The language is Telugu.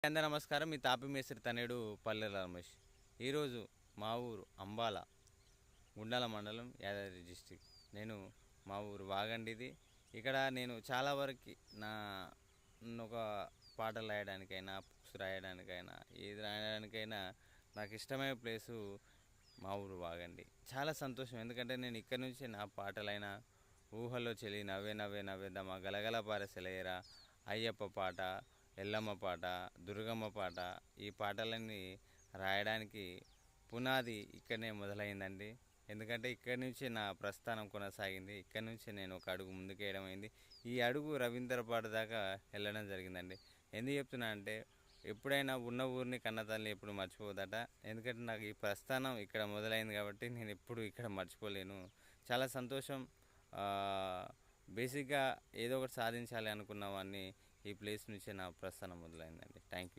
అందరూ నమస్కారం. మీ తాపి మేస్త్రి తనేడు పల్లెల రమేష్. ఈరోజు మా ఊరు అంబాల, గుండాల మండలం, యాదాద్రి డిస్టిక్. నేను మా ఊరు వాగండిది. ఇక్కడ నేను చాలా వరకు నా ఒక పాటలు రాయడానికైనా, బుక్స్ రాయడానికైనా, ఏది రాయడానికైనా నాకు ఇష్టమైన ప్లేసు మా ఊరు వాగండి. చాలా సంతోషం, ఎందుకంటే నేను ఇక్కడ నుంచి నా పాటలైనా ఊహల్లో చెలి నవ్వే నవ్వే నవ్వేద్దామా, గలగల పార సెలయేరా, అయ్యప్ప పాట, ఎల్లమ్మ పాట, దుర్గమ్మ పాట, ఈ పాటలన్నీ రాయడానికి పునాది ఇక్కడనే మొదలైందండి. ఎందుకంటే ఇక్కడి నుంచి నా ప్రస్థానం కొనసాగింది. ఇక్కడి నుంచి నేను ఒక అడుగు ముందుకేయడం అయింది. ఈ అడుగు రవీంద్ర పాట దాకా వెళ్ళడం జరిగిందండి. ఎందుకు చెప్తున్నా అంటే, ఎప్పుడైనా ఉన్న ఊరిని కన్నతల్లి ఎప్పుడు మర్చిపోదట. ఎందుకంటే నాకు ఈ ప్రస్థానం ఇక్కడ మొదలైంది కాబట్టి నేను ఎప్పుడు ఇక్కడ మర్చిపోలేను. చాలా సంతోషం. బేసిక్గా ఏదో ఒకటి సాధించాలి అనుకున్న వాడిని ఈ ప్లేస్ నుంచే నా ప్రస్థానం మొదలైందండి. Thank you.